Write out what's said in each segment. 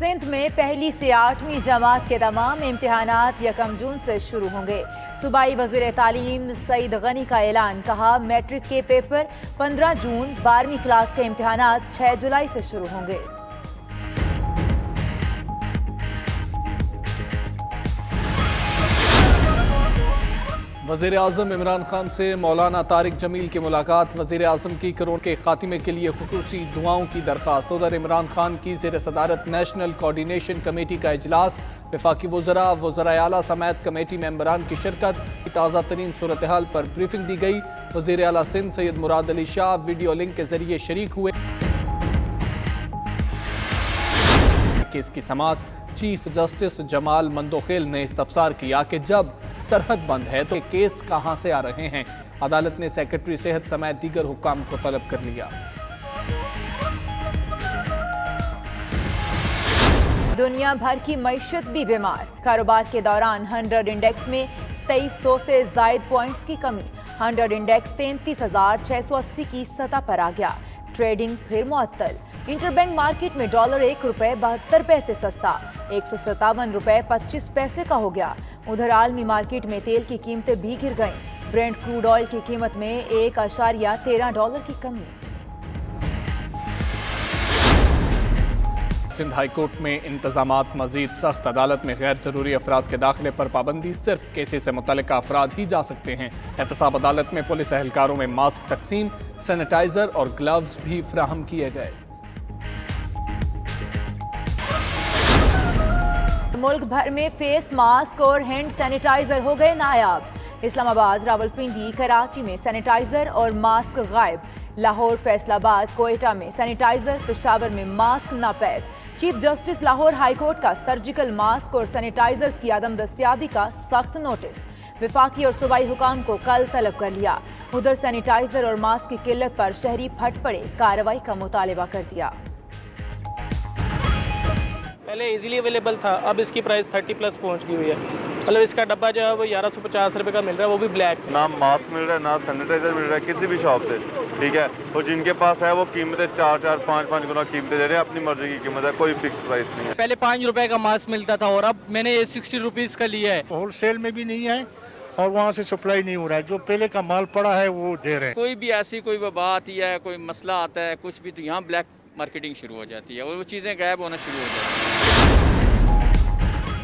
सिंध में पहली से 8वीं जमात के तमाम इम्तिहानात 1 जून से शुरू होंगे। सूबाई वज़ीर तालीम सईद गनी का ऐलान, कहा मैट्रिक के पेपर 15 जून, 12वीं क्लास के इम्तिहानात 6 जुलाई से शुरू होंगे। वज़ीर आज़म इमरान खान से मौलाना तारिक जमील की मुलाकात। वज़ीर आज़म की कोरोना के खात्मे के लिए खुसूसी दुआओं की दरख्वास्त। उधर इमरान खान की ज़ेर सदारत नेशनल कोऑर्डिनेशन कमेटी का इजलास, वफाकी वज़रा, वज़राए आला समेत कमेटी मेंबरान की शिरकत। ताज़ा तरीन सूरत हाल पर ब्रीफिंग दी गई। वज़ीर आला सिंध सैयद मुराद अली शाह वीडियो लिंक के जरिए शरीक हुए। केस की समाअत चीफ जस्टिस जमाल मंदोखेल ने इस्तफसार किया कि जब सरहद बंद है तो केस कहां से आ रहे हैं। अदालत ने सेक्रेटरी सेहत समेत दीगर हुक्काम को तलब कर लिया। दुनिया भर की मईशत भी बीमार। कारोबार के दौरान 100 इंडेक्स में 2300 से जायद पॉइंट्स की कमी। 100 इंडेक्स 33,680 की सतह पर आ गया। ट्रेडिंग फिर मुअत्तल। इंटरबैंक मार्केट में डॉलर 1 रुपए 72 पैसे सस्ता, 157 रुपए 25 पैसे का हो गया। उधर आलमी मार्केट में तेल की कीमतें भी गिर गईं। ब्रेंट क्रूड ऑयल की कीमत में $1.13 की कमी। सिंध हाई कोर्ट में इंतजामात मजीद सख्त। अदालत में गैर जरूरी अफराद के दाखिले पर पाबंदी, सिर्फ केसेस से मुतल्लिका अफराद ही जा सकते हैं। एहतसाब अदालत में पुलिस एहलकारों में मास्क तकसीम, सैनिटाइजर और ग्लव्स भी फराहम किए गए। मुल्क भर में फेस मास्क और हैंड सैनिटाइजर हो गए नायाब। इस्लामाबाद, रावलपिंडी, कराची में सैनिटाइजर और मास्क गायब। लाहौर, फैसलाबाद, कोयटा में सैनिटाइजर, पेशावर में मास्क नापैद। Chief justice Lahore high court का सर्जिकल मास्क और सैनिटाइजर्स की आदम दस्तियाबी का सख्त नोटिस। वफाकी और सूबाई हुकाम को कल तलब कर लिया। उधर सैनिटाइजर और मास्क की किल्लत पर शहरी फट पड़े, कार्रवाई का मुतालबा कर दिया। पहले इजीली अवेलेबल था, अब इसकी प्राइस 30+ पहुंच गई हुई है। मतलब इसका डब्बा जो है वो 1150 रुपये का मिल रहा है, वो भी ब्लैक। ना मास्क मिल रहा है, ना सैनिटाइजर मिल रहा है किसी भी शॉप से, ठीक है। और जिनके पास है वो कीमतें 4-4, 5-5 गुना कीमतें दे रहे हैं। अपनी मर्जी की कीमत है, कोई फिक्स प्राइस नहीं है। पहले 5 रुपए का मास्क मिलता था और अब मैंने ये 60 रुपीज़ का लिया है। होल सेल में भी नहीं है और वहाँ से सप्लाई नहीं हो रहा है। जो पहले का माल पड़ा है वो दे रहे हैं। कोई भी ऐसी कोई वबा आती है, कोई मसला आता है, कुछ भी, तो यहाँ ब्लैक मार्केटिंग शुरू हो जाती है और वो चीज़ें गायब होना शुरू हो जाती है।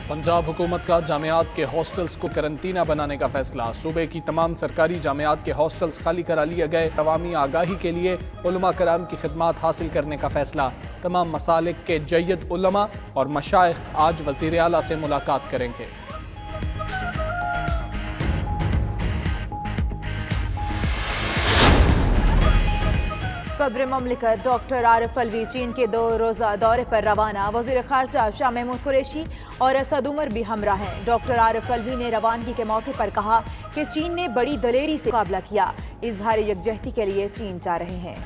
पंजाब हुकूमत का जामियात के हॉस्टल्स को करंटीना बनाने का फैसला। सूबे की तमाम सरकारी जामियात के हॉस्टल्स खाली करा लिए गए। अवामी आगाही के लिए उलमा कराम की खिदमात हासिल करने का फैसला। तमाम मसालिक के जय्यद उलमा और मशाइख आज वज़ीर आला से मुलाकात करेंगे। सदर ममलिकत डॉक्टर आरिफ अलवी चीन के 2 रोज़ा दौरे पर रवाना। वज़ीर ख़ारजा शाह महमूद कुरैशी और असद उमर भी हमरा हैं। डॉक्टर आरिफ अलवी ने रवानगी के मौके पर कहा कि चीन ने बड़ी दलेरी से मुकाबला किया। इज़हार यकजहती के लिए चीन जा रहे हैं।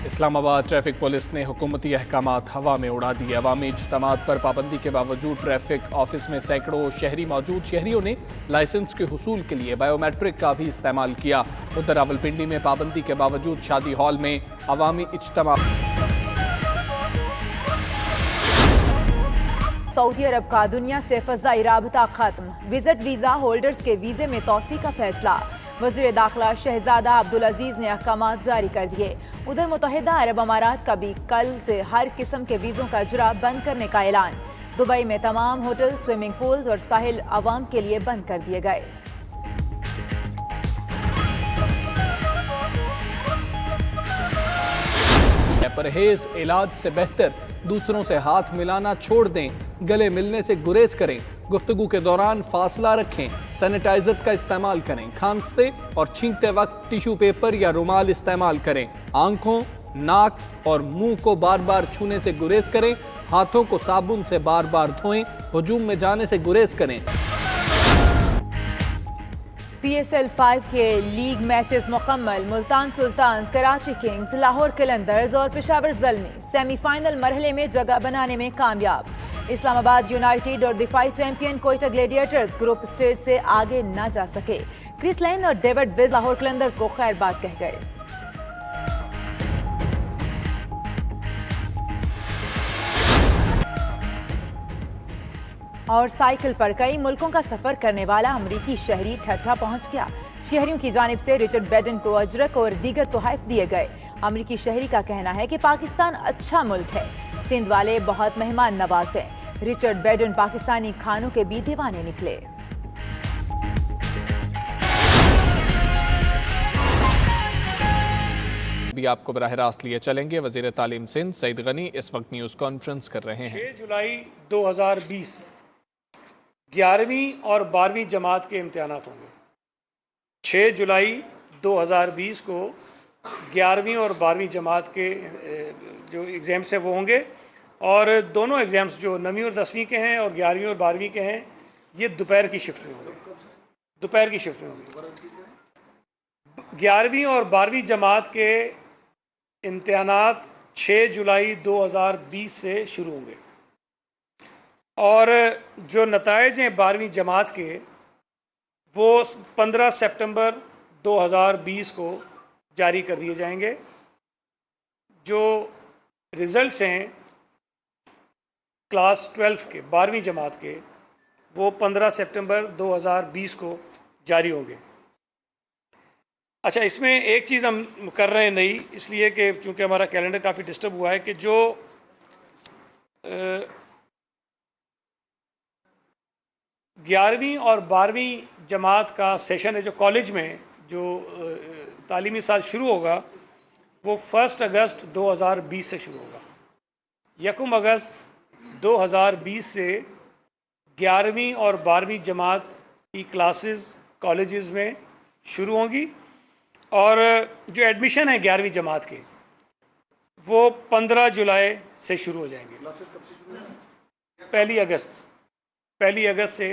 इस्लामाबाद ट्रैफिक पुलिस ने हुकूमती अहकामात हवा में उड़ा दिए। अवामी इज्तिमात पर पाबंदी के बावजूद ट्रैफिक ऑफिस में सैकड़ों शहरी मौजूद। शहरियों ने लाइसेंस के हुसूल के लिए बायोमेट्रिक का भी इस्तेमाल किया। उधर रावलपिंडी में पाबंदी के बावजूद शादी हॉल में अवामी इज्तिमा। सऊदी अरब का दुनिया से फ़ज़ाई राबता खत्म। विजिट वीज़ा होल्डर्स के वीज़े में तोसी का फैसला। वज़ीर दाखिला शहजादा अब्दुल अजीज़ ने अहकामात जारी कर दिए। उधर मुत्तहिदा अरब अमारात का भी कल से हर किस्म के वीज़ों का इजरा बंद करने का ऐलान। दुबई में तमाम होटल, स्विमिंग पूल्स और साहिल आवाम के लिए बंद कर दिए गए। परहेज इलाज से बेहतर, दूसरों से हाथ मिलाना छोड़ दें, गले मिलने से गुरेज करें, गुफ्तगू के दौरान फासला रखें, सैनिटाइजर्स का इस्तेमाल करें, खांसते और छींकते वक्त टिश्यू पेपर या रुमाल इस्तेमाल करें, आंखों, नाक और मुंह को बार बार छूने से गुरेज करें, हाथों को साबुन से बार बार धोएं, हुजूम में जाने से गुरेज करें। PSL 5 के लीग मैचेस मुकम्मल। मुल्तान सुल्तान्स, कराची किंग्स, लाहौर कलंदर्स और पेशावर ज़ल्मी सेमीफाइनल मरहले में जगह बनाने में कामयाब। इस्लामाबाद यूनाइटेड और दिफाई champion Quetta Gladiators group stage से आगे न जा सके। क्रिस लेन और डेविड विज लाहौर कलंदर्स को खैर बात कह गए। और साइकिल पर कई मुल्कों का सफर करने वाला अमरीकी शहरी ठट्ठा पहुंच गया। शहरियों की जानिब से रिचर्ड बैडन को अजरक और दीगर तोहफे दिए गए। अमरीकी शहरी का कहना है कि पाकिस्तान अच्छा मुल्क है, सिंध वाले बहुत मेहमान नवाज हैं। रिचर्ड बैडन पाकिस्तानी खानों के भी दीवाने निकले। भी आपको बराह रास्त लिए चलेंगे। वज़ीर तालीम सिंध सईद गनी इस वक्त न्यूज़ कॉन्फ्रेंस कर रहे हैं। 6 जुलाई 2020 11वीं और 12वीं जमात के इम्तिहानात होंगे। 6 जुलाई 2020 को 11वीं और 12वीं जमात के जो एग्ज़ाम्स हैं वो होंगे, और दोनों एग्ज़ाम्स जो 9वीं और 10वीं के हैं और 11वीं और 12वीं के हैं ये दोपहर की शिफ्ट में होंगे। दोपहर की शिफ्ट में होंगे। 11वीं और 12वीं जमात के इम्तिहानात 6 जुलाई 2020 से शुरू होंगे, और जो नताइज हैं 12वीं जमात के वो 15 सितंबर 2020 को जारी कर दिए जाएंगे। जो रिज़ल्ट्स हैं क्लास 12 के 12वीं जमात के वो 15 सितंबर 2020 को जारी होंगे। अच्छा, इसमें एक चीज़ हम कर रहे हैं नई, इसलिए कि चूँकि हमारा कैलेंडर काफ़ी डिस्टर्ब हुआ है, कि जो 11वीं और 12वीं जमात का सेशन है, जो कॉलेज में जो तालीमी साल शुरू होगा वो 1 अगस्त 2020 से शुरू होगा। 1 अगस्त 2020 से 11वीं और 12वीं जमात की क्लासेस कॉलेजेस में शुरू होंगी, और जो एडमिशन है 11वीं जमात के वो 15 जुलाई से शुरू हो जाएंगे। 1 अगस्त से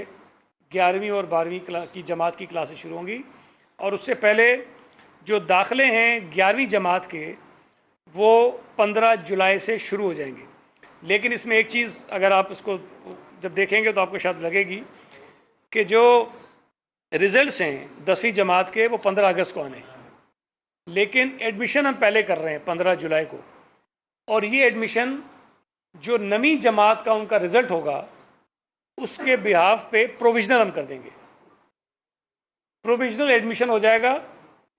11वीं और 12वीं की जमात की क्लासेस शुरू होंगी, और उससे पहले जो दाखिले हैं 11वीं जमात के वो 15 जुलाई से शुरू हो जाएंगे। लेकिन इसमें एक चीज़ अगर आप इसको जब देखेंगे तो आपको शायद लगेगी कि जो रिज़ल्ट्स हैं 10वीं जमात के वो 15 अगस्त को आने, लेकिन एडमिशन हम पहले कर रहे हैं 15 जुलाई को, और ये एडमिशन जो 9वीं जमात का उनका रिज़ल्ट होगा उसके बिहाफ पे प्रोविजनल हम कर देंगे। प्रोविजनल एडमिशन हो जाएगा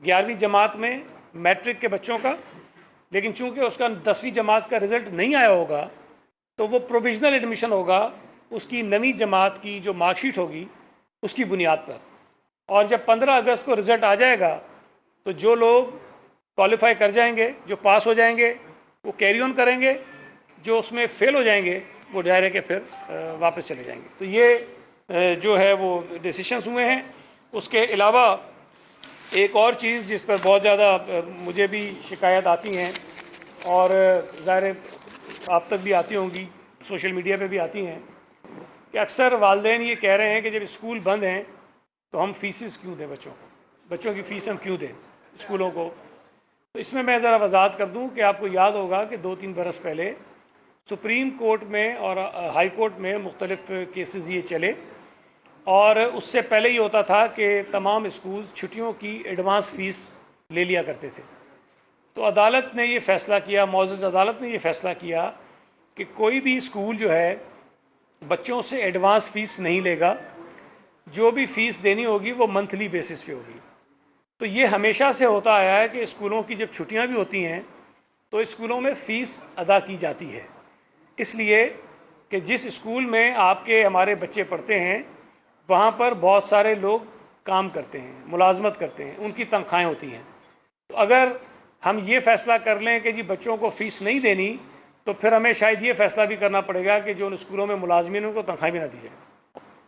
11वीं जमात में मैट्रिक के बच्चों का, लेकिन चूंकि उसका 10वीं जमात का रिज़ल्ट नहीं आया होगा तो वो प्रोविजनल एडमिशन होगा उसकी 9वीं जमात की जो मार्कशीट होगी उसकी बुनियाद पर। और जब 15 अगस्त को रिज़ल्ट आ जाएगा तो जो लोग क्वालिफाई कर जाएंगे, जो पास हो जाएंगे वो कैरी ऑन करेंगे, जो उसमें फेल हो जाएंगे वो जाहिर है कि फिर वापस चले जाएंगे। तो ये जो है वो डिसीशंस हुए हैं। उसके अलावा एक और चीज़ जिस पर बहुत ज़्यादा मुझे भी शिकायत आती हैं, और ज़ाहिर आप तक भी आती होंगी, सोशल मीडिया पे भी आती हैं, कि अक्सर वालिदैन ये कह रहे हैं कि जब स्कूल बंद हैं तो हम फीसेस क्यों दें बच्चों की फ़ीस हम क्यों दें स्कूलों को। तो इसमें मैं ज़रा वजाहत कर दूं कि आपको याद होगा कि 2-3 बरस पहले सुप्रीम कोर्ट में और हाई कोर्ट में मुख्तलिफ केसेस ये चले, और उससे पहले ही होता था कि तमाम स्कूल छुट्टियों की एडवांस फ़ीस ले लिया करते थे। तो अदालत ने ये फ़ैसला किया, मौजूद अदालत ने ये फ़ैसला किया कि कोई भी स्कूल जो है बच्चों से एडवांस फ़ीस नहीं लेगा, जो भी फ़ीस देनी होगी वो मंथली बेसिस पे होगी। तो ये हमेशा से होता आया है कि स्कूलों की जब छुट्टियां भी होती हैं तो स्कूलों में फ़ीस अदा की जाती है, इसलिए कि जिस स्कूल में आपके हमारे बच्चे पढ़ते हैं वहाँ पर बहुत सारे लोग काम करते हैं, मुलाजमत करते हैं, उनकी तनख्वाहें होती हैं। तो अगर हम ये फ़ैसला कर लें कि जी बच्चों को फ़ीस नहीं देनी, तो फिर हमें शायद ये फ़ैसला भी करना पड़ेगा कि जो उन स्कूलों में मुलाजमीन उनको तनख्वाह भी ना दी जाए,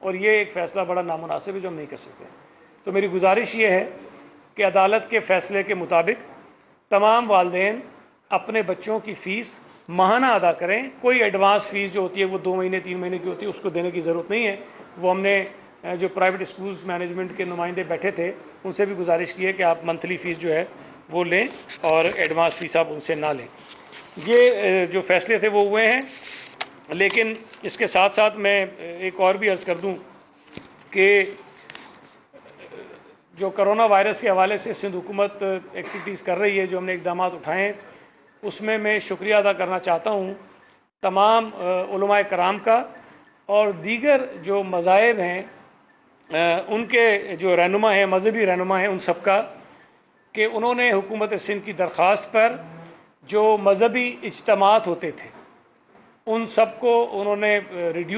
और ये एक फ़ैसला बड़ा नामुनासिब है जो हम नहीं कर सकते। तो मेरी गुजारिश ये है कि अदालत के फ़ैसले के मुताबिक तमाम वालिदैन अपने बच्चों की फ़ीस माहाना अदा करें। कोई एडवांस फ़ीस जो होती है वो 2 महीने 3 महीने की होती है, उसको देने की ज़रूरत नहीं है। वो हमने जो प्राइवेट स्कूल्स मैनेजमेंट के नुमाइंदे बैठे थे उनसे भी गुजारिश की है कि आप मंथली फ़ीस जो है वो लें और एडवांस फ़ीस आप उनसे ना लें। ये जो फ़ैसले थे वो हुए हैं। लेकिन इसके साथ साथ मैं एक और भी अर्ज़ कर दूं कि जो कोरोना वायरस के हवाले से सिंध हुकूमत एक्टिविटीज़ कर रही है, जो हमने इक़दाम उठाए हैं, उसमें मैं शुक्रिया अदा करना चाहता हूँ तमाम उलमाए कराम का और दीगर जो मज़ाहिब हैं उनके जो रहनुमा हैं, मजहबी रहनुमा हैं, उन सबका कि उन्होंने हुकूमत सिंध की दरख्वास्त पर जो मजहबी इज्तिमात होते थे उन सब को उन्होंने रिड्यूस